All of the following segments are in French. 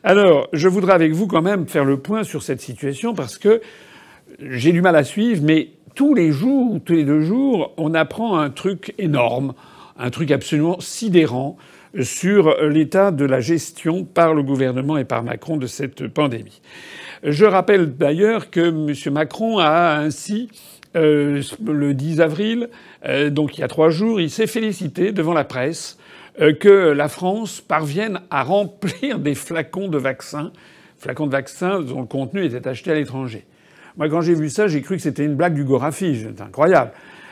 Alors, je voudrais avec vous quand même faire le point sur cette situation parce que j'ai du mal à suivre, mais tous les jours, tous les 2 jours, on apprend un truc énorme, un truc absolument sidérant sur l'état de la gestion par le gouvernement et par Macron de cette pandémie. Je rappelle d'ailleurs que M. Macron a ainsi, le 10 avril, donc il y a 3 jours, il s'est félicité devant la presse que la France parvienne à remplir des flacons de vaccins dont le contenu était acheté à l'étranger. Moi, quand j'ai vu ça, j'ai cru que c'était une blague du Gorafi. C'est incroyable.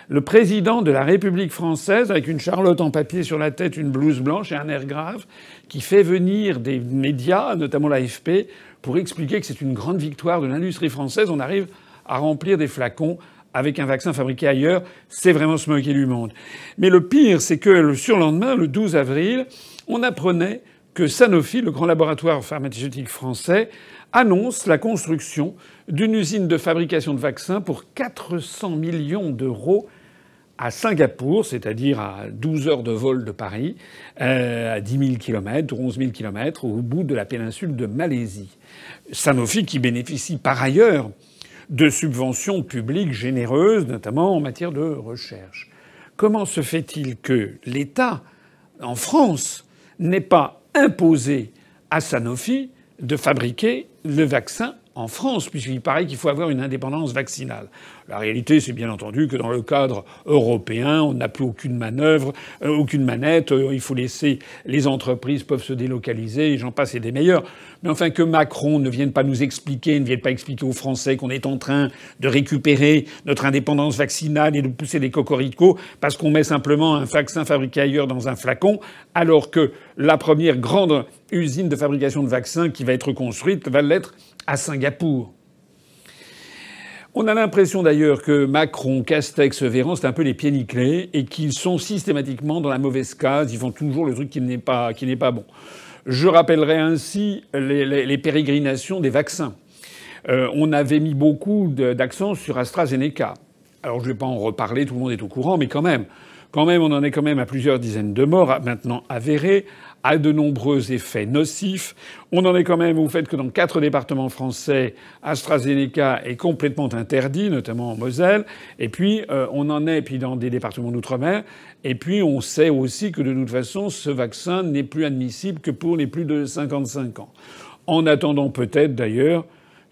Le président de la République française, avec une charlotte en papier sur la tête, une blouse blanche et un air grave, qui fait venir des médias, notamment l'AFP, pour expliquer que c'est une grande victoire de l'industrie française. On arrive à remplir des flacons avec un vaccin fabriqué ailleurs. C'est vraiment se moquer du monde. Mais le pire, c'est que le surlendemain, le 12 avril, on apprenait que Sanofi, le grand laboratoire pharmaceutique français, annonce la construction d'une usine de fabrication de vaccins pour 400 millions d'euros à Singapour, c'est-à-dire à 12 heures de vol de Paris, à 10 000 km, 11 000 km, au bout de la péninsule de Malaisie. Sanofi qui bénéficie par ailleurs de subventions publiques généreuses, notamment en matière de recherche. Comment se fait-il que l'État, en France, n'ait pas imposé à Sanofi de fabriquer le vaccin en France, puisqu'il paraît qu'il faut avoir une indépendance vaccinale. La réalité, c'est bien entendu que dans le cadre européen, on n'a plus aucune manœuvre, aucune manette. Il faut laisser les entreprises peuvent se délocaliser, et j'en passe et des meilleurs. Mais enfin, que Macron ne vienne pas nous expliquer, ne vienne pas expliquer aux Français qu'on est en train de récupérer notre indépendance vaccinale et de pousser des cocoricots parce qu'on met simplement un vaccin fabriqué ailleurs dans un flacon, alors que la première grande usine de fabrication de vaccins qui va être construite va l'être à Singapour. On a l'impression d'ailleurs que Macron, Castex, Véran, c'est un peu les pieds nickelés et qu'ils sont systématiquement dans la mauvaise case. Ils font toujours le truc qui n'est pas bon. Je rappellerai ainsi les pérégrinations des vaccins. On avait mis beaucoup d'accent sur AstraZeneca. Alors je ne vais pas en reparler, tout le monde est au courant, mais quand même, on en est quand même à plusieurs dizaines de morts maintenant avérés, à de nombreux effets nocifs. On en est quand même au fait que dans 4 départements français, AstraZeneca est complètement interdit, notamment en Moselle. Et puis, on en est puis dans des départements d'outre-mer. Et puis, on sait aussi que de toute façon, ce vaccin n'est plus admissible que pour les plus de 55 ans. En attendant peut-être d'ailleurs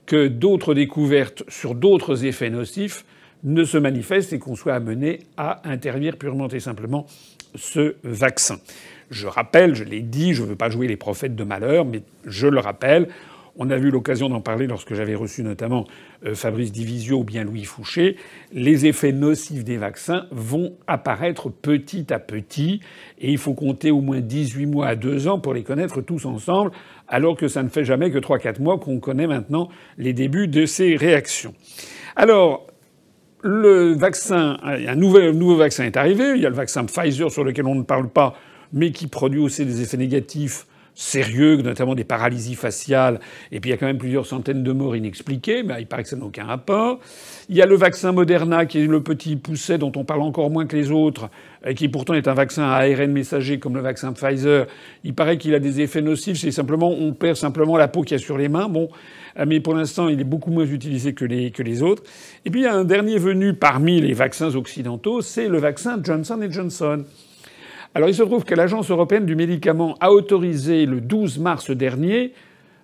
que d'autres découvertes sur d'autres effets nocifs ne se manifestent et qu'on soit amené à interdire purement et simplement ce vaccin. Je rappelle, je l'ai dit, je ne veux pas jouer les prophètes de malheur, mais je le rappelle, on a eu l'occasion d'en parler lorsque j'avais reçu notamment Fabrice Divisio ou bien Louis Fouché. Les effets nocifs des vaccins vont apparaître petit à petit et il faut compter au moins 18 mois à 2 ans pour les connaître tous ensemble, alors que ça ne fait jamais que 3-4 mois qu'on connaît maintenant les débuts de ces réactions. Alors, le vaccin, un nouveau vaccin est arrivé. Il y a le vaccin Pfizer sur lequel on ne parle pas, mais qui produit aussi des effets négatifs sérieux, notamment des paralysies faciales. Et puis il y a quand même plusieurs centaines de morts inexpliquées, mais il paraît que ça n'a aucun rapport. Il y a le vaccin Moderna, qui est le petit pousset dont on parle encore moins que les autres, et qui pourtant est un vaccin à ARN messager comme le vaccin Pfizer. Il paraît qu'il a des effets nocifs, c'est simplement, on perd simplement la peau qu'il y a sur les mains. Bon, mais pour l'instant, il est beaucoup moins utilisé que les autres. Et puis il y a un dernier venu parmi les vaccins occidentaux, c'est le vaccin Johnson & Johnson. Alors il se trouve que l'Agence européenne du médicament a autorisé le 12 mars dernier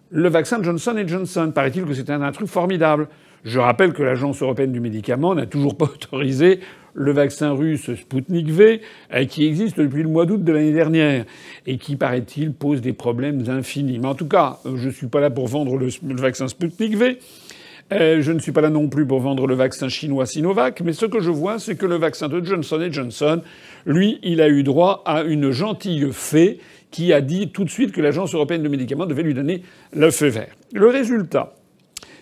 le vaccin Johnson & Johnson. Paraît-il que c'était un truc formidable. Je rappelle que l'Agence européenne du médicament n'a toujours pas autorisé le vaccin russe Sputnik V, qui existe depuis le mois d'août de l'année dernière et qui, paraît-il, pose des problèmes infinis. Mais en tout cas, je suis pas là pour vendre le vaccin Sputnik V. Je ne suis pas là non plus pour vendre le vaccin chinois Sinovac, mais ce que je vois, c'est que le vaccin de Johnson & Johnson, lui, il a eu droit à une gentille fée qui a dit tout de suite que l'Agence européenne de médicaments devait lui donner le feu vert. Le résultat,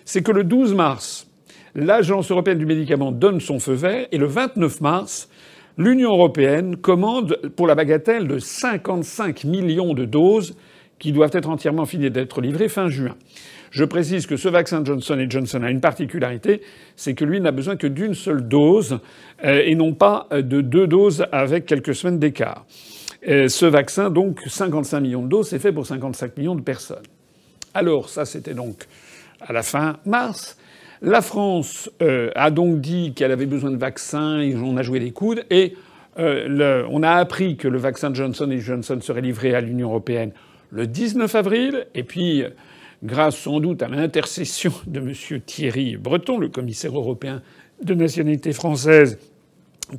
c'est que le 12 mars, l'Agence européenne du médicament donne son feu vert et le 29 mars, l'Union européenne commande pour la bagatelle de 55 millions de doses qui doivent être entièrement finies d'être livrées fin juin. Je précise que ce vaccin Johnson & Johnson a une particularité, c'est que lui n'a besoin que d'une seule dose et non pas de 2 doses avec quelques semaines d'écart. Ce vaccin, donc 55 millions de doses, c'est fait pour 55 millions de personnes. Alors ça, c'était donc à la fin mars. La France a donc dit qu'elle avait besoin de vaccins, et on a joué les coudes, et on a appris que le vaccin Johnson & Johnson serait livré à l'Union européenne le 19 avril, et puis, grâce sans doute à l'intercession de M. Thierry Breton, le commissaire européen de nationalité française,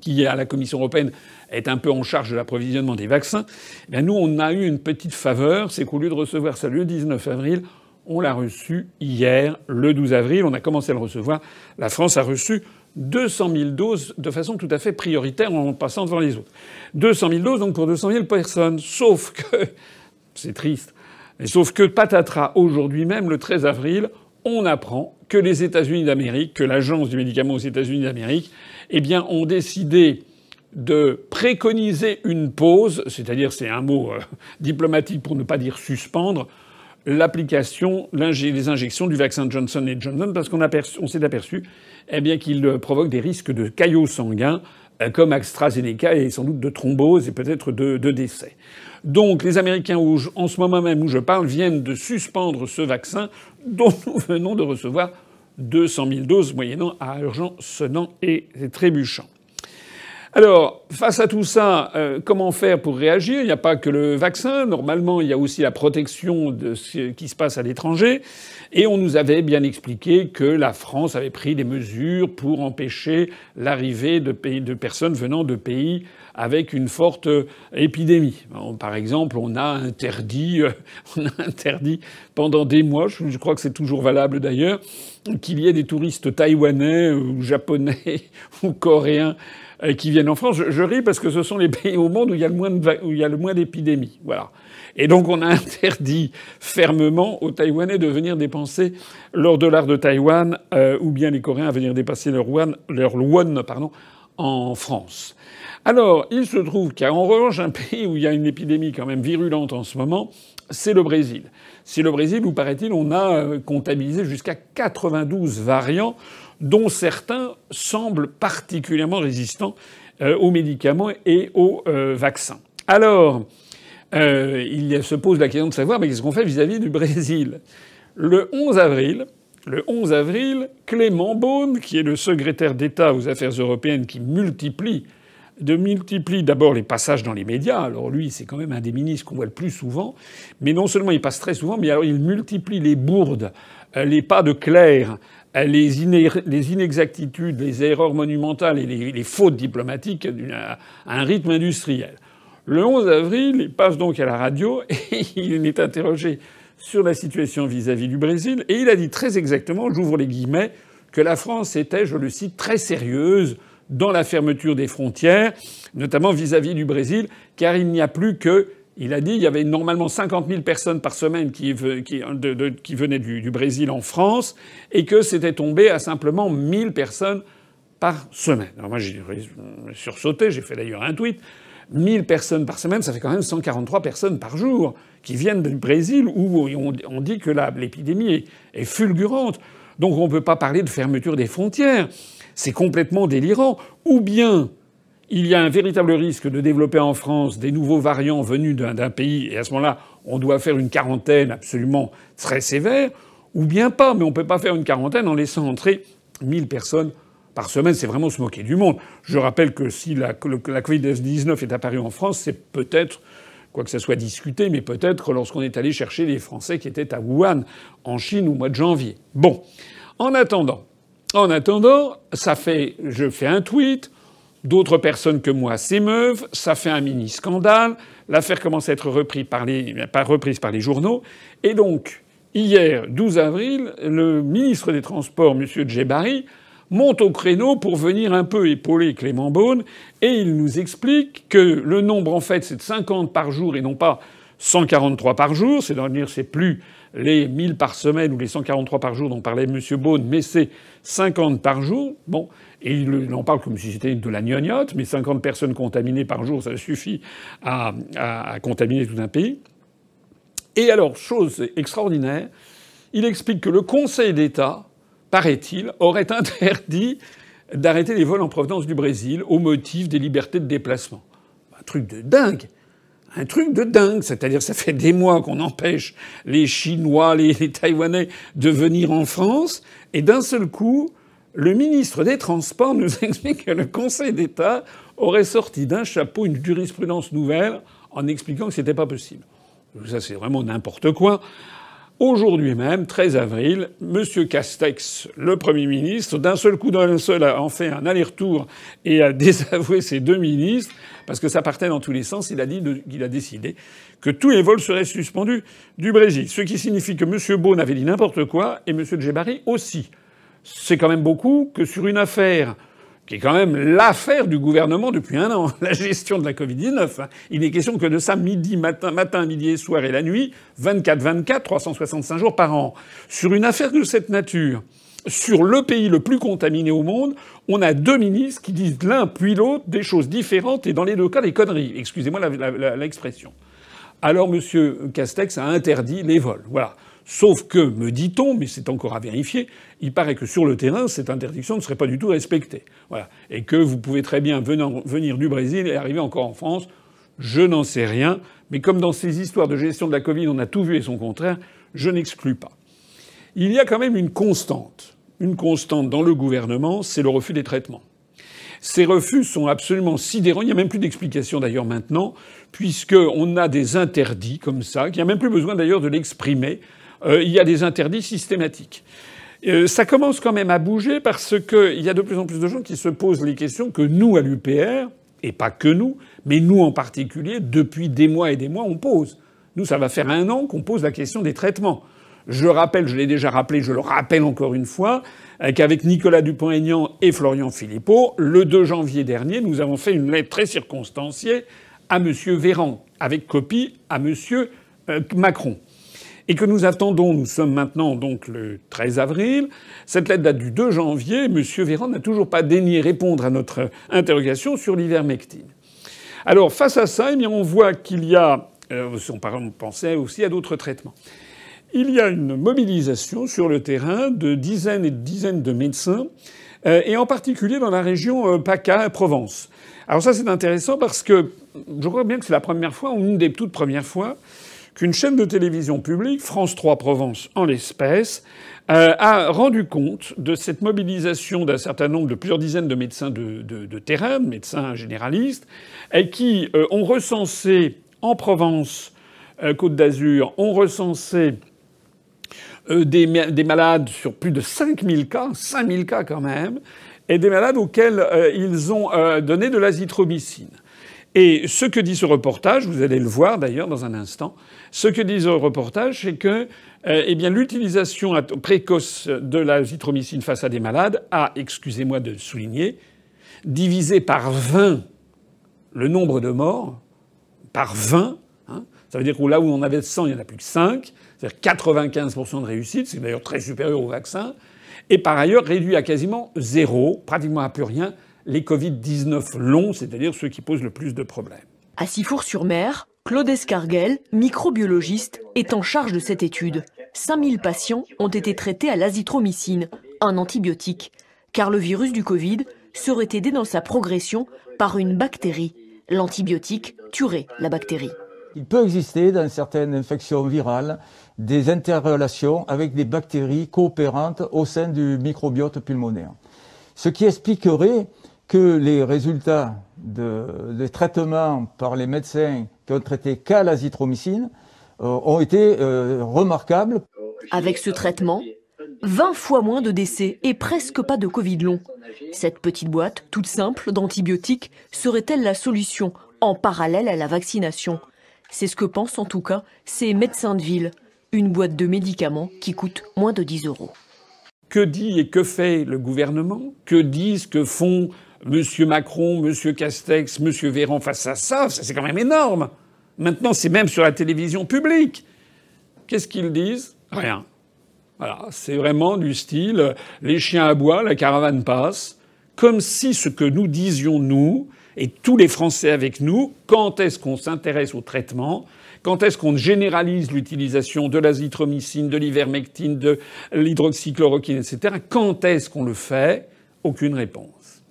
qui, à la Commission européenne, est un peu en charge de l'approvisionnement des vaccins, eh bien nous, on a eu une petite faveur, c'est qu'au lieu de recevoir ça le 19 avril, on l'a reçu hier, le 12 avril. On a commencé à le recevoir. La France a reçu 200 000 doses de façon tout à fait prioritaire en passant devant les autres. 200 000 doses, donc pour 200 000 personnes. Sauf que... c'est triste. Mais sauf que patatras, aujourd'hui même, le 13 avril, on apprend que les États-Unis d'Amérique, que l'Agence du médicament aux États-Unis d'Amérique, eh bien, ont décidé de préconiser une pause, c'est-à-dire c'est un mot diplomatique pour ne pas dire suspendre, l'application, les injections du vaccin Johnson & Johnson parce on s'est aperçu eh bien, qu'il provoque des risques de caillots sanguins comme AstraZeneca et sans doute de thrombose et peut-être de décès. Donc les Américains, en ce moment même où je parle, viennent de suspendre ce vaccin dont nous venons de recevoir 200 000 doses, moyennant à argent sonnant et trébuchant. Alors, face à tout ça, comment faire pour réagir? Il n'y a pas que le vaccin. Normalement, il y a aussi la protection de ce qui se passe à l'étranger. Et on nous avait bien expliqué que la France avait pris des mesures pour empêcher l'arrivée de personnes venant de pays avec une forte épidémie. Par exemple, on a interdit pendant des mois, je crois que c'est toujours valable d'ailleurs, qu'il y ait des touristes taïwanais ou japonais ou coréens qui viennent en France. Je ris parce que ce sont les pays au monde où il y a le moins d'épidémies. Voilà. Et donc on a interdit fermement aux Taïwanais de venir dépenser leur dollar de Taïwan ou bien les Coréens à venir dépenser leur won en France. Alors, il se trouve qu'il y a en revanche un pays où il y a une épidémie quand même virulente en ce moment, c'est le Brésil. C'est le Brésil où, paraît-il, on a comptabilisé jusqu'à 92 variants, dont certains semblent particulièrement résistants aux médicaments et aux vaccins. Alors, il se pose la question de savoir mais qu'est-ce qu'on fait vis-à-vis du Brésil. Le 11 avril, Clément Beaune, qui est le secrétaire d'État aux affaires européennes qui multiplie d'abord les passages dans les médias. Alors lui, c'est quand même un des ministres qu'on voit le plus souvent. Mais non seulement il passe très souvent, mais alors il multiplie les bourdes, les pas de clerc, les inexactitudes, les erreurs monumentales et les fautes diplomatiques à un rythme industriel. Le 11 avril, il passe donc à la radio et il est interrogé sur la situation vis-à-vis du Brésil. Et il a dit très exactement, j'ouvre les guillemets, que la France était, je le cite, très sérieuse dans la fermeture des frontières, notamment vis-à-vis du Brésil, car il n'y a plus que... Il a dit il y avait normalement 50 000 personnes par semaine qui venaient du Brésil en France et que c'était tombé à simplement 1000 personnes par semaine. Alors moi, j'ai sursauté, j'ai fait d'ailleurs un tweet. 1000 personnes par semaine, ça fait quand même 143 personnes par jour qui viennent du Brésil où on dit que l'épidémie est fulgurante. Donc on ne peut pas parler de fermeture des frontières. C'est complètement délirant. Ou bien il y a un véritable risque de développer en France des nouveaux variants venus d'un pays et à ce moment-là, on doit faire une quarantaine absolument très sévère. Ou bien pas, mais on ne peut pas faire une quarantaine en laissant entrer 1000 personnes par semaine. C'est vraiment se moquer du monde. Je rappelle que si la Covid-19 est apparue en France, c'est peut-être, quoi que ça soit discuté, mais peut-être lorsqu'on est allé chercher les Français qui étaient à Wuhan, en Chine, au mois de janvier. Bon. En attendant, je fais un tweet, d'autres personnes que moi s'émeuvent, ça fait un mini-scandale, l'affaire commence à être reprise par les journaux, et donc, hier, 12 avril, le ministre des Transports, M. Djebari, monte au créneau pour venir un peu épauler Clément Beaune, et il nous explique que le nombre, en fait, c'est de 50 par jour et non pas 143 par jour, c'est-à-dire c'est plus les 1000 par semaine ou les 143 par jour dont parlait M. Beaune, mais c'est 50 par jour. Bon, et il en parle comme si c'était de la gnognotte, mais 50 personnes contaminées par jour, ça suffit à contaminer tout un pays. Et alors, chose extraordinaire, il explique que le Conseil d'État, paraît-il, aurait interdit d'arrêter les vols en provenance du Brésil au motif des libertés de déplacement. Un truc de dingue. un truc de dingue. C'est-à-dire, ça fait des mois qu'on empêche les Chinois, les Taïwanais de venir en France. Et d'un seul coup, le ministre des Transports nous explique que le Conseil d'État aurait sorti d'un chapeau une jurisprudence nouvelle en expliquant que c'était pas possible. Ça, c'est vraiment n'importe quoi. Aujourd'hui même, 13 avril, M. Castex, le Premier ministre, d'un seul coup, d'un seul, a en fait un aller-retour et a désavoué ses deux ministres, parce que ça partait dans tous les sens. Il a dit qu'il a décidé que tous les vols seraient suspendus du Brésil. Ce qui signifie que M. Beaune avait dit n'importe quoi et M. Djebari aussi. C'est quand même beaucoup que sur une affaire qui est quand même l'affaire du gouvernement depuis un an, la gestion de la Covid-19. Il n'est question que de ça matin, midi et soir et la nuit, 24/24, 365 jours par an. Sur une affaire de cette nature, sur le pays le plus contaminé au monde, on a deux ministres qui disent l'un puis l'autre des choses différentes et dans les deux cas des conneries. Excusez-moi l'expression. Alors M. Castex a interdit les vols. Voilà. Sauf que, me dit-on, mais c'est encore à vérifier, il paraît que sur le terrain, cette interdiction ne serait pas du tout respectée. Voilà. Et que vous pouvez très bien venir du Brésil et arriver encore en France. Je n'en sais rien. Mais comme dans ces histoires de gestion de la Covid, on a tout vu et son contraire, je n'exclus pas. Il y a quand même une constante. Une constante dans le gouvernement, c'est le refus des traitements. Ces refus sont absolument sidérants. Il n'y a même plus d'explication d'ailleurs maintenant, puisqu'on a des interdits comme ça, qu'il n'y a même plus besoin d'ailleurs de l'exprimer. Il y a des interdits systématiques. Ça commence quand même à bouger parce qu'il y a de plus en plus de gens qui se posent les questions que nous, à l'UPR, et pas que nous, mais nous en particulier, depuis des mois et des mois, on pose. Nous, ça va faire un an qu'on pose la question des traitements. Je rappelle, je l'ai déjà rappelé, je le rappelle encore une fois, qu'avec Nicolas Dupont-Aignan et Florian Philippot, le 2 janvier dernier, nous avons fait une lettre très circonstanciée à M. Véran, avec copie à M. Macron. Et que nous attendons, nous sommes maintenant donc le 13 avril, cette lettre date du 2 janvier, M. Véran n'a toujours pas daigné répondre à notre interrogation sur l'ivermectine. Alors face à ça, eh bien, on voit qu'il y a, on pensait aussi à d'autres traitements. Il y a une mobilisation sur le terrain de dizaines et de dizaines de médecins, et en particulier dans la région PACA, Provence. Alors ça c'est intéressant parce que je crois bien que c'est la première fois, ou une des toutes premières fois, qu'une chaîne de télévision publique, France 3 Provence en l'espèce, a rendu compte de cette mobilisation d'un certain nombre de plusieurs dizaines de médecins de terrain, de médecins généralistes, et qui ont recensé en Provence, Côte d'Azur, ont recensé des malades sur plus de 5000 cas quand même, et des malades auxquels ils ont donné de l'azithromycine. Et ce que dit ce reportage, vous allez le voir d'ailleurs dans un instant, ce que dit ce reportage, c'est que eh bien, l'utilisation précoce de l'azithromycine face à des malades a, excusez-moi de souligner, divisé par 20 le nombre de morts, par 20, hein, ça veut dire que là où on avait 100, il n'y en a plus que 5, c'est-à-dire 95% de réussite, c'est d'ailleurs très supérieur au vaccin, et par ailleurs réduit à quasiment zéro, pratiquement à plus rien, les Covid-19 longs, c'est-à-dire ceux qui posent le plus de problèmes. À Sifour-sur-Mer, Claude Escarguel, microbiologiste, est en charge de cette étude. 5000 patients ont été traités à l'azithromycine, un antibiotique, car le virus du Covid serait aidé dans sa progression par une bactérie. L'antibiotique tuerait la bactérie. Il peut exister dans certaines infections virales des interrelations avec des bactéries coopérantes au sein du microbiote pulmonaire. Ce qui expliquerait que les résultats des traitements par les médecins qui ont traité qu'à l'azithromycine ont été remarquables. Avec ce traitement, 20 fois moins de décès et presque pas de Covid long. Cette petite boîte, toute simple, d'antibiotiques, serait-elle la solution en parallèle à la vaccination? C'est ce que pensent en tout cas ces médecins de ville. Une boîte de médicaments qui coûte moins de 10 €. Que dit et que fait le gouvernement? Que disent, que font M. Macron, M. Castex, M. Véran face à ça? C'est quand même énorme. Maintenant, c'est même sur la télévision publique. Qu'est-ce qu'ils disent? Rien. Voilà, c'est vraiment du style les chiens aboient, la caravane passe. Comme si ce que nous disions, nous, et tous les Français avec nous, quand est-ce qu'on s'intéresse au traitement? Quand est-ce qu'on généralise l'utilisation de l'azithromycine, de l'ivermectine, de l'hydroxychloroquine, etc. Quand est-ce qu'on le fait? Aucune réponse.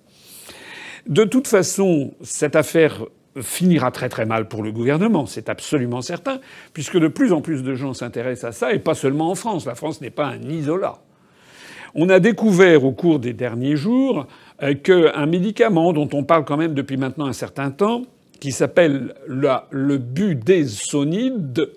De toute façon, cette affaire finira très très mal pour le gouvernement, c'est absolument certain, puisque de plus en plus de gens s'intéressent à ça, et pas seulement en France. La France n'est pas un isolat. On a découvert au cours des derniers jours qu'un médicament dont on parle quand même depuis maintenant un certain temps, qui s'appelle le budesonide,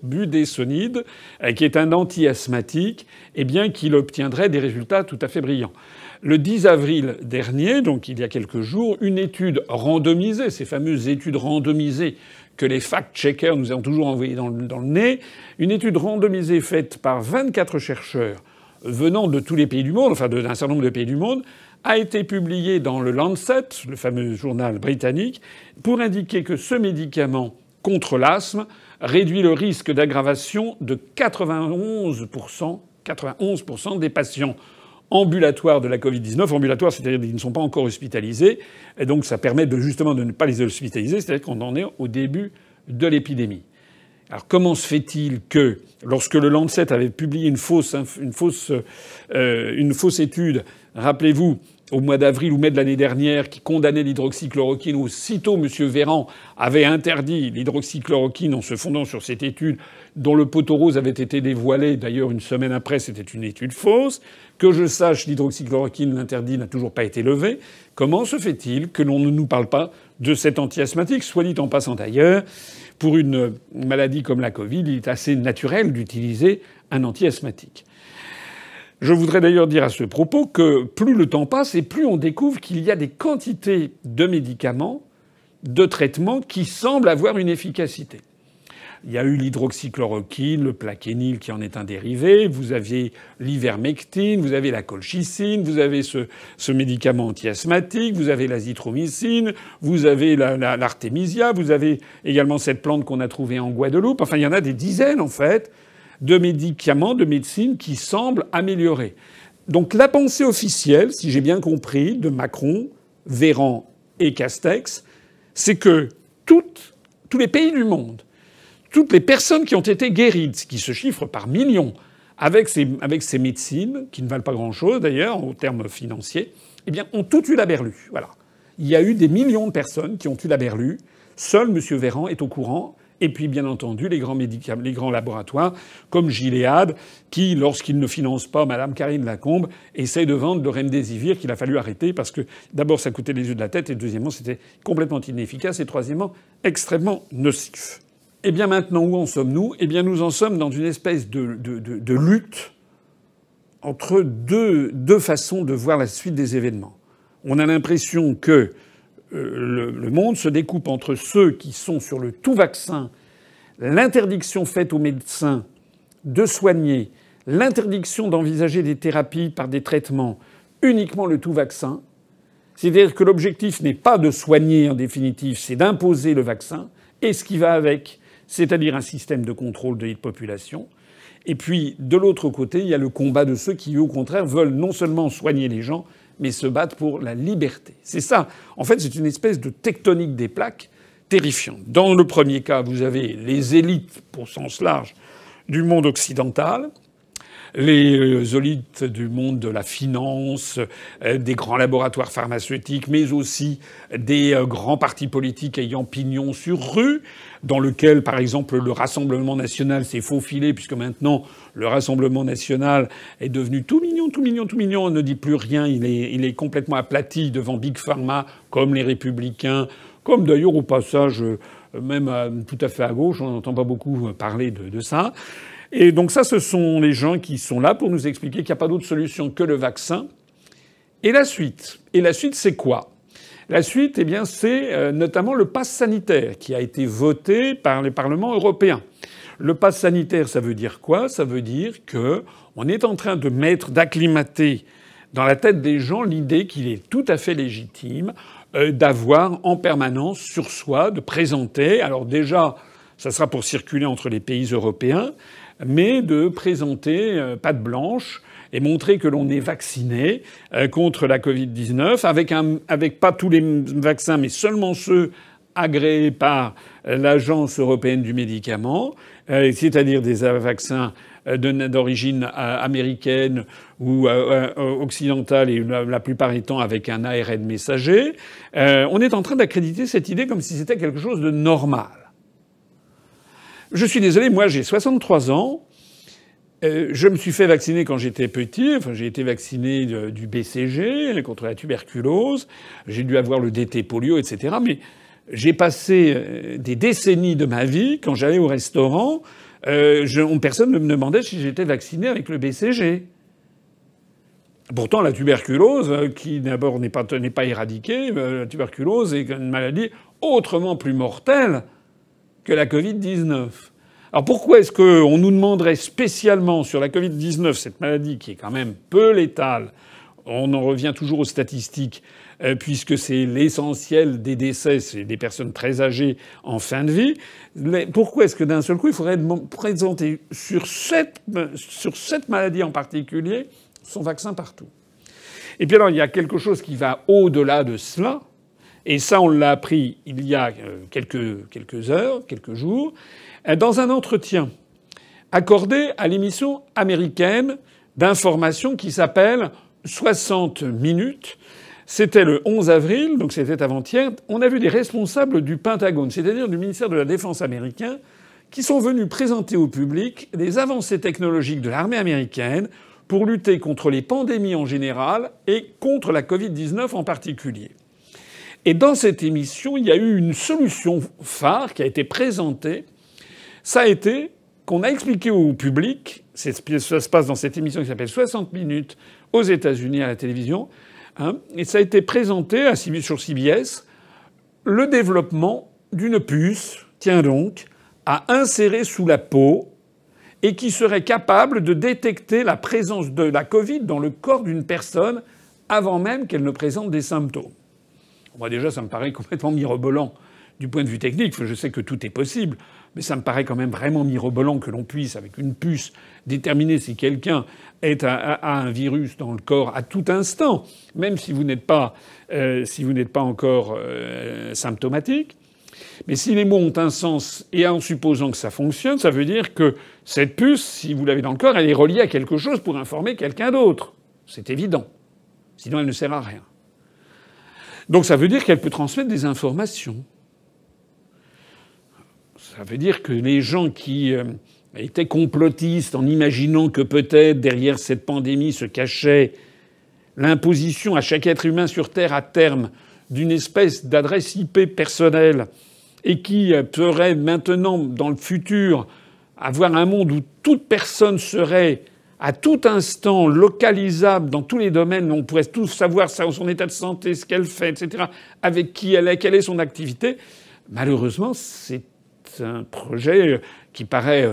qui est un anti-asthmatique, eh bien qu'il obtiendrait des résultats tout à fait brillants. Le 10 avril dernier, donc il y a quelques jours, une étude randomisée, ces fameuses études randomisées que les fact-checkers nous ont toujours envoyées dans le nez, une étude randomisée faite par 24 chercheurs venant de tous les pays du monde, enfin d'un certain nombre de pays du monde, a été publiée dans le Lancet, le fameux journal britannique, pour indiquer que ce médicament contre l'asthme réduit le risque d'aggravation de 91% des patients ambulatoires de la Covid-19. Ambulatoires, c'est-à-dire qu'ils ne sont pas encore hospitalisés. Et donc ça permet justement de ne pas les hospitaliser, c'est-à-dire qu'on en est au début de l'épidémie. Alors comment se fait-il que, lorsque le Lancet avait publié une fausse étude, rappelez-vous, au mois d'avril ou mai de l'année dernière, qui condamnait l'hydroxychloroquine, aussitôt M. Véran avait interdit l'hydroxychloroquine en se fondant sur cette étude dont le poteau rose avait été dévoilé. D'ailleurs, une semaine après, c'était une étude fausse. Que je sache, l'hydroxychloroquine, l'interdit n'a toujours pas été levé. Comment se fait-il que l'on ne nous parle pas de cet anti-asthmatique? Soit dit en passant d'ailleurs, pour une maladie comme la Covid, il est assez naturel d'utiliser un anti-asthmatique. Je voudrais d'ailleurs dire à ce propos que plus le temps passe et plus on découvre qu'il y a des quantités de médicaments, de traitements qui semblent avoir une efficacité. Il y a eu l'hydroxychloroquine, le plaquenil qui en est un dérivé, vous aviez l'ivermectine, vous avez la colchicine, vous avez ce médicament anti-asthmatique, vous avez l'azithromycine, vous avez l'artémisia, vous avez également cette plante qu'on a trouvée en Guadeloupe. Enfin, il y en a des dizaines, en fait, de médicaments, de médecine qui semblent améliorer. Donc la pensée officielle, si j'ai bien compris, de Macron, Véran et Castex, c'est que tous les pays du monde, toutes les personnes qui ont été guéries, qui se chiffrent par millions, avec ces médecines, qui ne valent pas grand-chose d'ailleurs en termes financiers, eh bien, ont toutes eu la berlue. Voilà. Il y a eu des millions de personnes qui ont eu la berlue. Seul M. Véran est au courant. Et puis, bien entendu, les grands laboratoires, comme Gilead, qui, lorsqu'ils ne financent pas Mme Karine Lacombe, essayent de vendre le remdesivir qu'il a fallu arrêter parce que, d'abord, ça coûtait les yeux de la tête, et deuxièmement, c'était complètement inefficace, et troisièmement, extrêmement nocif. Eh bien, maintenant, où en sommes-nous? Eh bien, nous en sommes dans une espèce de lutte entre deux façons de voir la suite des événements. On a l'impression que le monde se découpe entre ceux qui sont sur le tout vaccin, l'interdiction faite aux médecins de soigner, l'interdiction d'envisager des thérapies par des traitements, uniquement le tout vaccin. C'est-à-dire que l'objectif n'est pas de soigner en définitive, c'est d'imposer le vaccin et ce qui va avec, c'est-à-dire un système de contrôle de la population. Et puis, de l'autre côté, il y a le combat de ceux qui, au contraire, veulent non seulement soigner les gens, mais se battent pour la liberté. C'est ça. En fait, c'est une espèce de tectonique des plaques terrifiante. Dans le premier cas, vous avez les élites, pour sens large, du monde occidental, les élites du monde de la finance, des grands laboratoires pharmaceutiques, mais aussi des grands partis politiques ayant pignon sur rue, dans lequel, par exemple, le Rassemblement national s'est faufilé, puisque maintenant, le Rassemblement national est devenu tout mignon, on ne dit plus rien, il est complètement aplati devant Big Pharma, comme les Républicains, comme d'ailleurs, au passage, même tout à fait à gauche, on n'entend pas beaucoup parler de ça. Et donc ça, ce sont les gens qui sont là pour nous expliquer qu'il n'y a pas d'autre solution que le vaccin. Et la suite. Et la suite, c'est quoi? La suite, eh bien, c'est notamment le pass sanitaire qui a été voté par les parlements européens. Le pass sanitaire, ça veut dire quoi? Ça veut dire que on est en train d'acclimater dans la tête des gens l'idée qu'il est tout à fait légitime d'avoir en permanence sur soi, de présenter. Alors déjà, ça sera pour circuler entre les pays européens, mais de présenter patte blanche et montrer que l'on est vacciné contre la Covid-19 avec pas tous les vaccins, mais seulement ceux agréés par l'Agence européenne du médicament, c'est-à-dire des vaccins d'origine américaine ou occidentale et la plupart étant avec un ARN messager. On est en train d'accréditer cette idée comme si c'était quelque chose de normal. Je suis désolé, moi j'ai 63 ans. Je me suis fait vacciner quand j'étais petit. Enfin, j'ai été vacciné du BCG contre la tuberculose. J'ai dû avoir le DT polio, etc. Mais j'ai passé des décennies de ma vie, quand j'allais au restaurant, personne ne me demandait si j'étais vacciné avec le BCG. Pourtant, la tuberculose, qui d'abord n'est pas éradiquée, la tuberculose est une maladie autrement plus mortelle que la Covid-19. Alors pourquoi est-ce qu'on nous demanderait spécialement sur la Covid-19, cette maladie qui est quand même peu létale, on en revient toujours aux statistiques, puisque c'est l'essentiel des décès, c'est des personnes très âgées en fin de vie. Pourquoi est-ce que d'un seul coup, il faudrait présenter sur cette maladie en particulier son vaccin partout? Et puis alors, il y a quelque chose qui va au-delà de cela, et ça, on l'a appris il y a quelques heures, quelques jours, dans un entretien accordé à l'émission américaine d'information qui s'appelle 60 minutes. C'était le 11 avril, donc c'était avant-hier. On a vu des responsables du Pentagone, c'est-à-dire du ministère de la Défense américain, qui sont venus présenter au public des avancées technologiques de l'armée américaine pour lutter contre les pandémies en général et contre la Covid-19 en particulier. Et dans cette émission, il y a eu une solution phare qui a été présentée. Ça a été qu'on a expliqué au public, ça se passe dans cette émission qui s'appelle 60 minutes aux États-Unis à la télévision, et ça a été présenté sur CBS, le développement d'une puce, tiens donc, à insérer sous la peau et qui serait capable de détecter la présence de la Covid dans le corps d'une personne avant même qu'elle ne présente des symptômes. Moi déjà, ça me paraît complètement mirobolant du point de vue technique. Je sais que tout est possible, mais ça me paraît quand même vraiment mirobolant que l'on puisse, avec une puce, déterminer si quelqu'un a un virus dans le corps à tout instant, même si vous n'êtes pas encore symptomatique. Mais si les mots ont un sens, et en supposant que ça fonctionne, ça veut dire que cette puce, si vous l'avez dans le corps, elle est reliée à quelque chose pour informer quelqu'un d'autre. C'est évident. Sinon, elle ne sert à rien. Donc ça veut dire qu'elle peut transmettre des informations. Ça veut dire que les gens qui étaient complotistes en imaginant que peut-être derrière cette pandémie se cachait l'imposition à chaque être humain sur Terre à terme d'une espèce d'adresse IP personnelle et qui ferait maintenant, dans le futur, avoir un monde où toute personne serait à tout instant localisable dans tous les domaines, on pourrait tout savoir son état de santé, ce qu'elle fait, etc., avec qui elle est, quelle est son activité. Malheureusement, c'est un projet qui paraît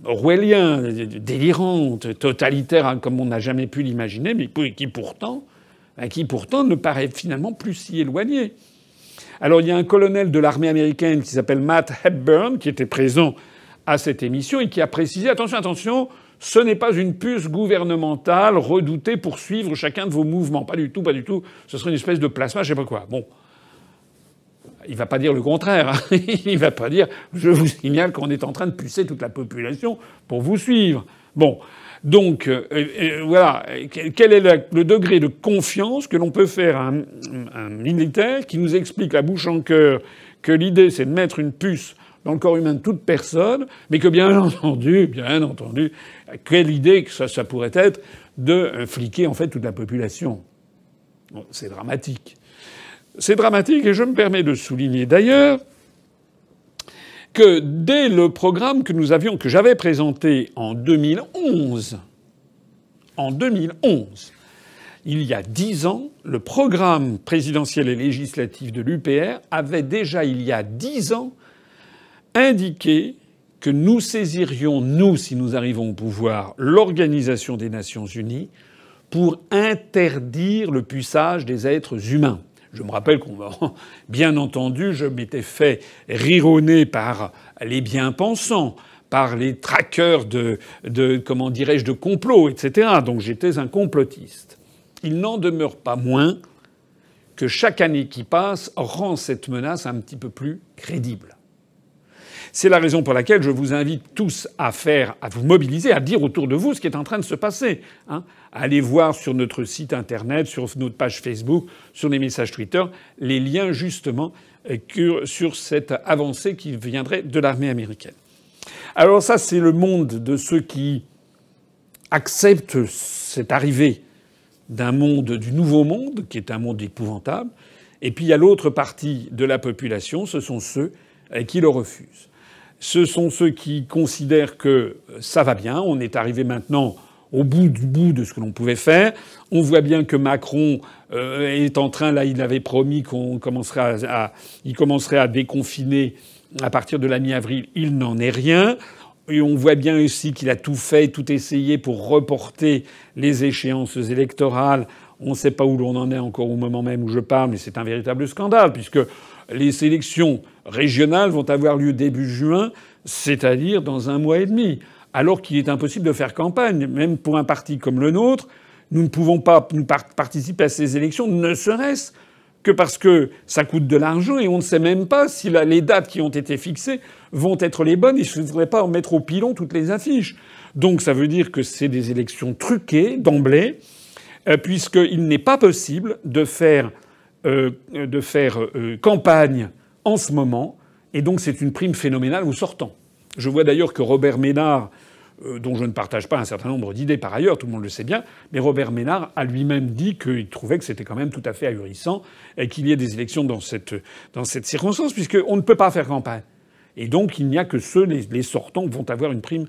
orwellien, délirant, totalitaire, comme on n'a jamais pu l'imaginer, mais qui pourtant ne paraît finalement plus si éloigné. Alors il y a un colonel de l'armée américaine qui s'appelle Matt Hepburn, qui était présent à cette émission et qui a précisé « Attention, ce n'est pas une puce gouvernementale redoutée pour suivre chacun de vos mouvements. Pas du tout. Ce serait une espèce de plasma, je sais pas quoi. » Bon. Il va pas dire le contraire. Hein. Il va pas dire « Je vous signale qu'on est en train de pucer toute la population pour vous suivre. » Bon. Donc, voilà. Quel est le degré de confiance que l'on peut faire à un militaire qui nous explique la bouche en cœur que l'idée, c'est de mettre une puce dans le corps humain de toute personne, mais que bien entendu, quelle idée que ça pourrait être de fliquer en fait toute la population. Bon, c'est dramatique. C'est dramatique et je me permets de souligner d'ailleurs que dès le programme que j'avais présenté en 2011, il y a 10 ans, le programme présidentiel et législatif de l'UPR avait déjà, il y a 10 ans, indiqué que nous saisirions, nous, si nous arrivons au pouvoir, l'Organisation des Nations Unies pour interdire le puçage des êtres humains. Je me rappelle bien entendu, je m'étais fait rironner par les bien-pensants, par les traqueurs de complot, etc. Donc j'étais un complotiste. Il n'en demeure pas moins que chaque année qui passe rend cette menace un petit peu plus crédible. C'est la raison pour laquelle je vous invite tous à vous mobiliser, à dire autour de vous ce qui est en train de se passer. Allez voir sur notre site internet, sur notre page Facebook, sur les messages Twitter, les liens justement sur cette avancée qui viendrait de l'armée américaine. Alors ça, c'est le monde de ceux qui acceptent cette arrivée d'un monde, du nouveau monde, qui est un monde épouvantable. Et puis il y a l'autre partie de la population, ce sont ceux qui le refusent. Ce sont ceux qui considèrent que ça va bien, on est arrivé maintenant au bout de ce que l'on pouvait faire. On voit bien que Macron est en train, là, il avait promis qu'il commencerait à déconfiner à partir de la mi-avril. Il n'en est rien. Et on voit bien aussi qu'il a tout fait, tout essayé pour reporter les échéances électorales. On ne sait pas où l'on en est encore au moment même où je parle, mais c'est un véritable scandale, puisque les élections régionales vont avoir lieu début juin, c'est-à-dire dans 1 mois et demi, alors qu'il est impossible de faire campagne. Même pour un parti comme le nôtre, nous ne pouvons pas participer à ces élections, ne serait-ce que parce que ça coûte de l'argent et on ne sait même pas si les dates qui ont été fixées vont être les bonnes. Il ne faudrait pas en mettre au pilon toutes les affiches. Donc ça veut dire que c'est des élections truquées d'emblée, puisqu'il n'est pas possible de faire campagne en ce moment. Et donc c'est une prime phénoménale au sortant. Je vois d'ailleurs que Robert Ménard, dont je ne partage pas un certain nombre d'idées par ailleurs, tout le monde le sait bien, mais Robert Ménard a lui-même dit qu'il trouvait que c'était quand même tout à fait ahurissant et qu'il y ait des élections dans cette circonstance, puisqu'on ne peut pas faire campagne. Et donc il n'y a que les sortants vont avoir une prime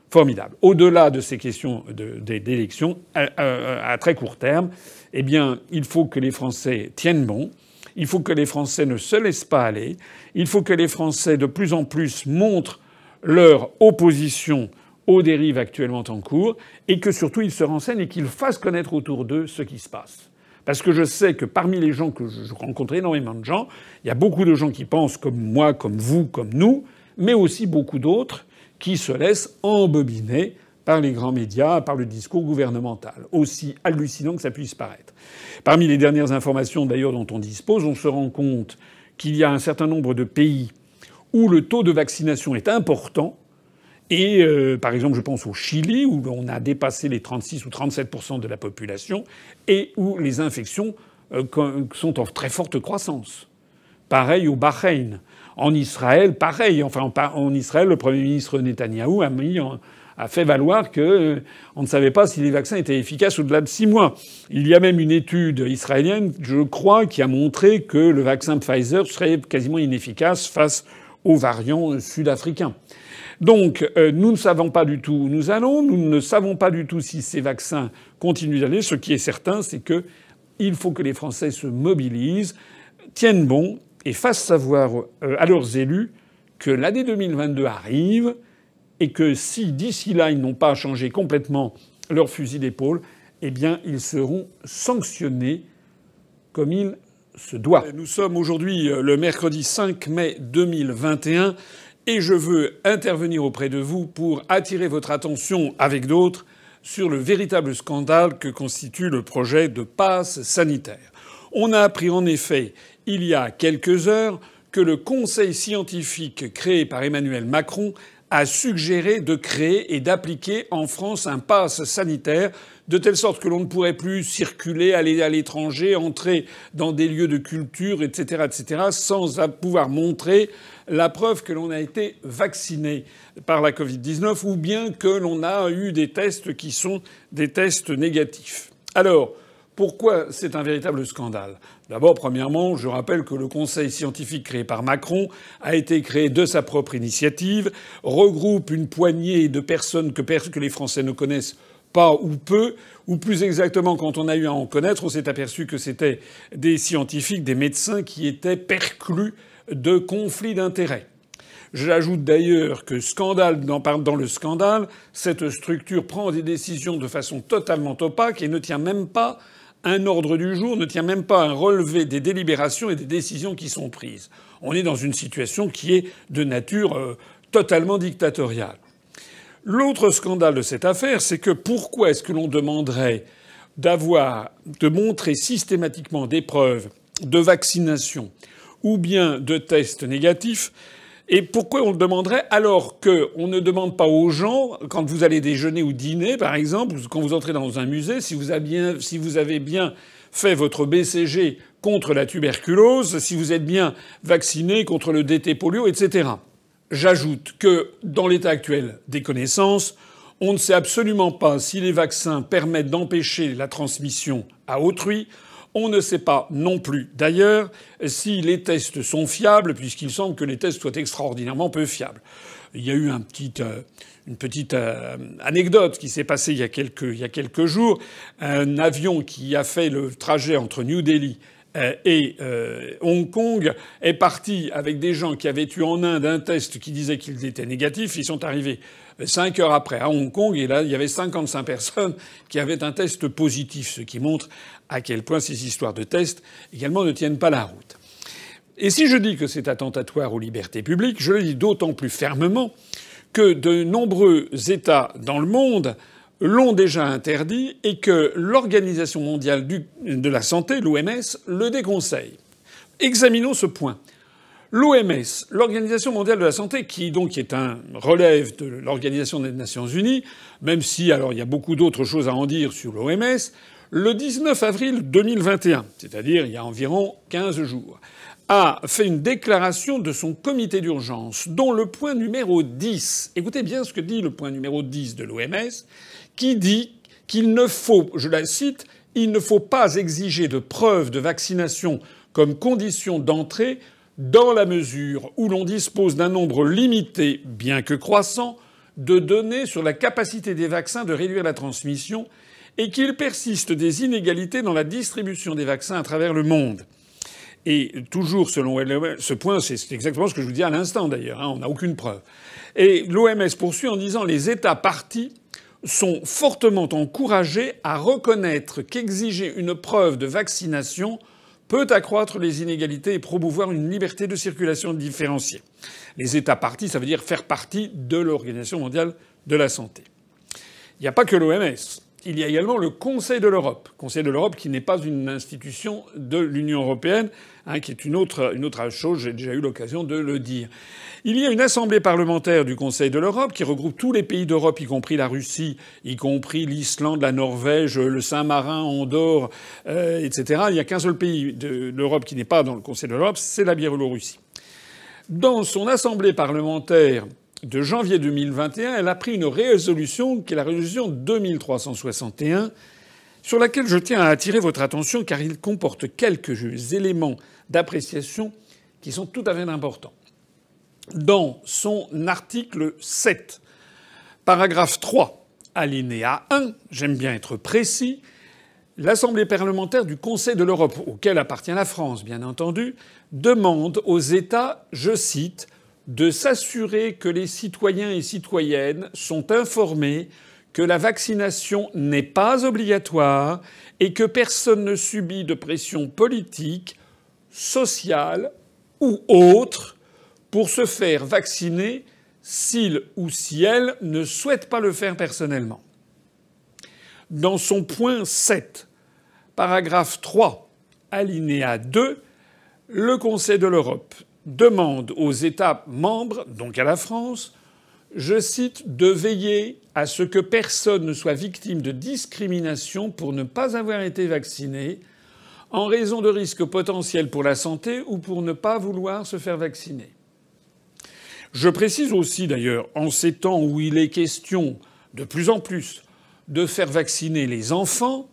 formidable. Au-delà de ces questions d'élections, à très court terme, eh bien, il faut que les Français tiennent bon. Il faut que les Français ne se laissent pas aller. Il faut que les Français, de plus en plus, montrent leur opposition aux dérives actuellement en cours et que surtout ils se renseignent et qu'ils fassent connaître autour d'eux ce qui se passe. Parce que je sais que parmi les gens que je rencontre énormément de gens, il y a beaucoup de gens qui pensent comme moi, comme vous, comme nous, mais aussi beaucoup d'autres qui se laissent embobiner par les grands médias, par le discours gouvernemental, aussi hallucinant que ça puisse paraître. Parmi les dernières informations d'ailleurs dont on dispose, on se rend compte qu'il y a un certain nombre de pays où le taux de vaccination est important. Et par exemple, je pense au Chili, où on a dépassé les 36 ou 37% de la population, et où les infections sont en très forte croissance. Pareil au Bahreïn. En Israël, pareil. Enfin, en Israël, le Premier ministre Netanyahou a fait valoir qu'on ne savait pas si les vaccins étaient efficaces au-delà de 6 mois. Il y a même une étude israélienne, je crois, qui a montré que le vaccin Pfizer serait quasiment inefficace face aux variants sud-africains. Donc, nous ne savons pas du tout où nous allons. Nous ne savons pas du tout si ces vaccins continuent d'aller. Ce qui est certain, c'est qu'il faut que les Français se mobilisent, tiennent bon et fassent savoir à leurs élus que l'année 2022 arrive et que si d'ici là ils n'ont pas changé complètement leur fusil d'épaule, eh bien ils seront sanctionnés comme il se doit. Nous sommes aujourd'hui le mercredi 5 mai 2021 et je veux intervenir auprès de vous pour attirer votre attention avec d'autres sur le véritable scandale que constitue le projet de passe sanitaire. On a appris en effet il y a quelques heures que le conseil scientifique créé par Emmanuel Macron a suggéré de créer et d'appliquer en France un pass sanitaire de telle sorte que l'on ne pourrait plus circuler, aller à l'étranger, entrer dans des lieux de culture, etc., sans pouvoir montrer la preuve que l'on a été vacciné par la Covid-19 ou bien que l'on a eu des tests qui sont des tests négatifs. Alors, pourquoi c'est un véritable scandale ? D'abord, premièrement, je rappelle que le conseil scientifique créé par Macron a été créé de sa propre initiative, regroupe une poignée de personnes que les Français ne connaissent pas ou peu, ou plus exactement, quand on a eu à en connaître, on s'est aperçu que c'était des scientifiques, des médecins qui étaient perclus de conflits d'intérêts. J'ajoute d'ailleurs que dans le scandale, cette structure prend des décisions de façon totalement opaque et ne tient même pas un ordre du jour, ne tient même pas un relevé des délibérations et des décisions qui sont prises. On est dans une situation qui est de nature totalement dictatoriale. L'autre scandale de cette affaire, c'est que pourquoi est-ce que l'on demanderait de montrer systématiquement des preuves de vaccination ou bien de tests négatifs. Et pourquoi on le demanderait alors qu'on ne demande pas aux gens, quand vous allez déjeuner ou dîner, par exemple, quand vous entrez dans un musée, si vous avez bien fait votre BCG contre la tuberculose, si vous êtes bien vacciné contre le DT polio, etc. J'ajoute que dans l'état actuel des connaissances, on ne sait absolument pas si les vaccins permettent d'empêcher la transmission à autrui. On ne sait pas non plus, d'ailleurs, si les tests sont fiables, puisqu'il semble que les tests soient extraordinairement peu fiables. Il y a eu une petite anecdote qui s'est passée il y a quelques jours. Un avion qui a fait le trajet entre New Delhi et Hong Kong est parti avec des gens qui avaient eu en Inde un test qui disait qu'ils étaient négatifs. Ils sont arrivés 5 heures après à Hong Kong et là, il y avait 55 personnes qui avaient un test positif, ce qui montre à quel point ces histoires de tests également ne tiennent pas la route. Et si je dis que c'est attentatoire aux libertés publiques, je le dis d'autant plus fermement que de nombreux États dans le monde l'ont déjà interdit et que l'Organisation mondiale de la santé, l'OMS, le déconseille. Examinons ce point. L'OMS, l'Organisation mondiale de la santé, qui donc est un relève de l'Organisation des Nations Unies, même si alors il y a beaucoup d'autres choses à en dire sur l'OMS, le 19 avril 2021, c'est-à-dire il y a environ 15 jours, a fait une déclaration de son comité d'urgence, dont le point numéro 10, écoutez bien ce que dit le point numéro 10 de l'OMS, qui dit qu'il ne faut, je la cite, il ne faut pas exiger de preuves de vaccination comme condition d'entrée dans la mesure où l'on dispose d'un nombre limité, bien que croissant, de données sur la capacité des vaccins de réduire la transmission et qu'il persiste des inégalités dans la distribution des vaccins à travers le monde. Et toujours selon ce point, c'est exactement ce que je vous dis à l'instant d'ailleurs, on n'a aucune preuve. Et l'OMS poursuit en disant les États parties sont fortement encouragés à reconnaître qu'exiger une preuve de vaccination peut accroître les inégalités et promouvoir une liberté de circulation différenciée. Les États parties, ça veut dire faire partie de l'Organisation mondiale de la santé. Il n'y a pas que l'OMS. Il y a également le Conseil de l'Europe. Conseil de l'Europe qui n'est pas une institution de l'Union européenne, qui est une autre chose, j'ai déjà eu l'occasion de le dire. Il y a une assemblée parlementaire du Conseil de l'Europe qui regroupe tous les pays d'Europe, y compris la Russie, y compris l'Islande, la Norvège, le Saint-Marin, Andorre, etc. Il n'y a qu'un seul pays de l'Europe qui n'est pas dans le Conseil de l'Europe, c'est la Biélorussie. Dans son assemblée parlementaire de janvier 2021, elle a pris une résolution qui est la résolution 2361, sur laquelle je tiens à attirer votre attention car il comporte quelques éléments d'appréciation qui sont tout à fait importants. Dans son article 7, paragraphe 3, alinéa 1, j'aime bien être précis, l'Assemblée parlementaire du Conseil de l'Europe, auquel appartient la France, bien entendu, demande aux États, je cite, de s'assurer que les citoyens et citoyennes sont informés que la vaccination n'est pas obligatoire et que personne ne subit de pression politique, sociale ou autre pour se faire vacciner s'il ou si elle ne souhaite pas le faire personnellement. Dans son point 7, paragraphe 3, alinéa 2, le Conseil de l'Europe demande aux États membres, donc à la France, je cite, de veiller à ce que personne ne soit victime de discrimination pour ne pas avoir été vacciné en raison de risques potentiels pour la santé ou pour ne pas vouloir se faire vacciner. Je précise aussi d'ailleurs, en ces temps où il est question de plus en plus de faire vacciner les enfants,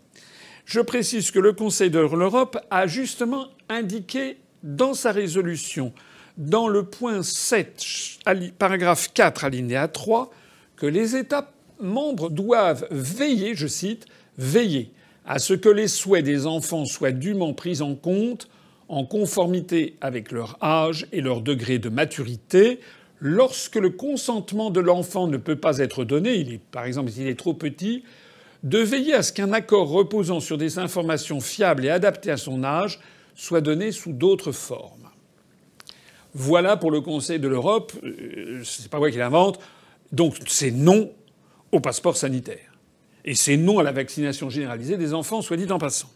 je précise que le Conseil de l'Europe a justement indiqué dans sa résolution, dans le point 7, paragraphe 4, alinéa 3, que les États membres doivent veiller, je cite, veiller à ce que les souhaits des enfants soient dûment pris en compte en conformité avec leur âge et leur degré de maturité. Lorsque le consentement de l'enfant ne peut pas être donné, par exemple s'il est trop petit, de veiller à ce qu'un accord reposant sur des informations fiables et adaptées à son âge soit donné sous d'autres formes. Voilà pour le Conseil de l'Europe. C'est pas moi qui l'invente. Donc c'est non au passeport sanitaire. Et c'est non à la vaccination généralisée des enfants, soit dit en passant.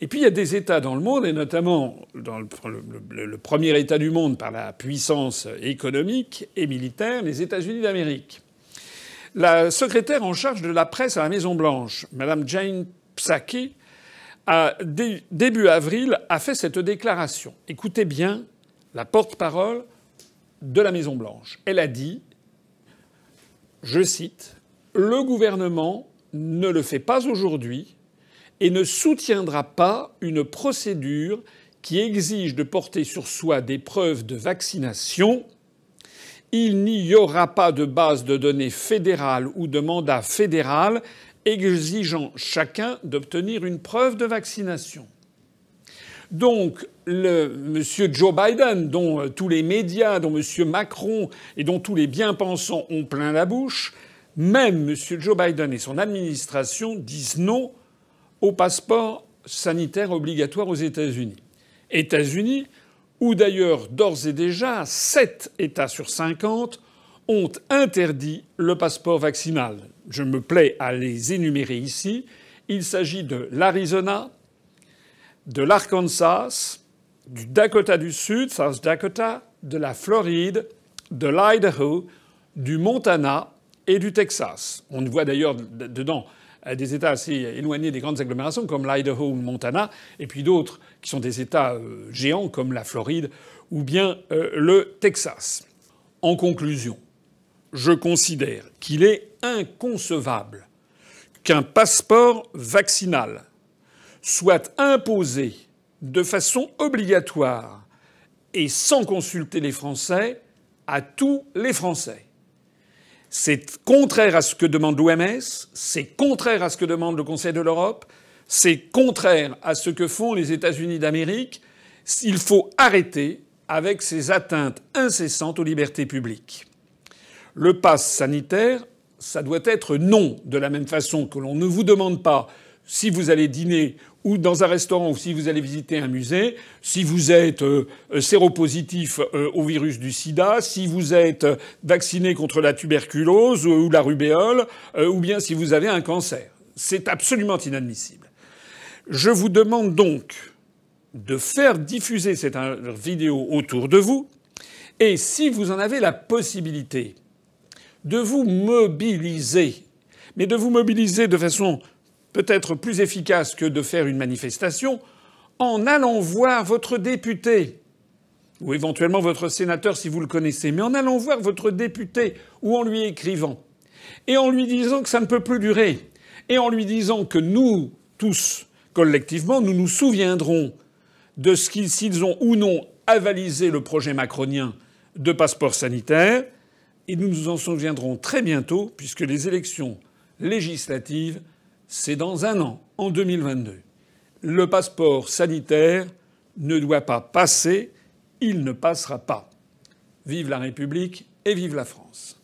Et puis il y a des États dans le monde, et notamment dans le premier État du monde par la puissance économique et militaire, les États-Unis d'Amérique. La secrétaire en charge de la presse à la Maison-Blanche, Madame Jane Psaki, début avril, a fait cette déclaration. Écoutez bien la porte-parole de la Maison-Blanche. Elle a dit, je cite, « Le gouvernement ne le fait pas aujourd'hui et ne soutiendra pas une procédure qui exige de porter sur soi des preuves de vaccination. Il n'y aura pas de base de données fédérale ou de mandat fédéral exigeant chacun d'obtenir une preuve de vaccination. » Donc, monsieur Joe Biden, dont tous les médias, dont monsieur Macron et dont tous les bien-pensants ont plein la bouche, même monsieur Joe Biden et son administration disent non au passeport sanitaire obligatoire aux États-Unis. États-Unis, où d'ailleurs d'ores et déjà 7 États sur 50 ont interdit le passeport vaccinal. Je me plais à les énumérer ici. Il s'agit de l'Arizona, de l'Arkansas, du Dakota du Sud, South Dakota, de la Floride, de l'Idaho, du Montana et du Texas. On voit d'ailleurs dedans des États assez éloignés des grandes agglomérations comme l'Idaho ou le Montana, et puis d'autres qui sont des États géants comme la Floride ou bien le Texas. En conclusion, je considère qu'il est inconcevable qu'un passeport vaccinal soit imposé de façon obligatoire et sans consulter les Français à tous les Français. C'est contraire à ce que demande l'OMS, c'est contraire à ce que demande le Conseil de l'Europe, c'est contraire à ce que font les États-Unis d'Amérique. Il faut arrêter avec ces atteintes incessantes aux libertés publiques. Le pass sanitaire, ça doit être non, de la même façon que l'on ne vous demande pas si vous allez dîner ou dans un restaurant ou si vous allez visiter un musée, si vous êtes séropositif au virus du sida, si vous êtes vacciné contre la tuberculose ou la rubéole, ou bien si vous avez un cancer. C'est absolument inadmissible. Je vous demande donc de faire diffuser cette vidéo autour de vous et si vous en avez la possibilité, de vous mobiliser, mais de vous mobiliser de façon peut-être plus efficace que de faire une manifestation, en allant voir votre député, ou éventuellement votre sénateur si vous le connaissez, mais en allant voir votre député, ou en lui écrivant, et en lui disant que ça ne peut plus durer, et en lui disant que nous, tous, collectivement, nous nous souviendrons de ce s'ils ont ou non avalisé le projet macronien de passeport sanitaire, et nous nous en souviendrons très bientôt, puisque les élections législatives, c'est dans un an, en 2022. Le passeport sanitaire ne doit pas passer, il ne passera pas. Vive la République et vive la France.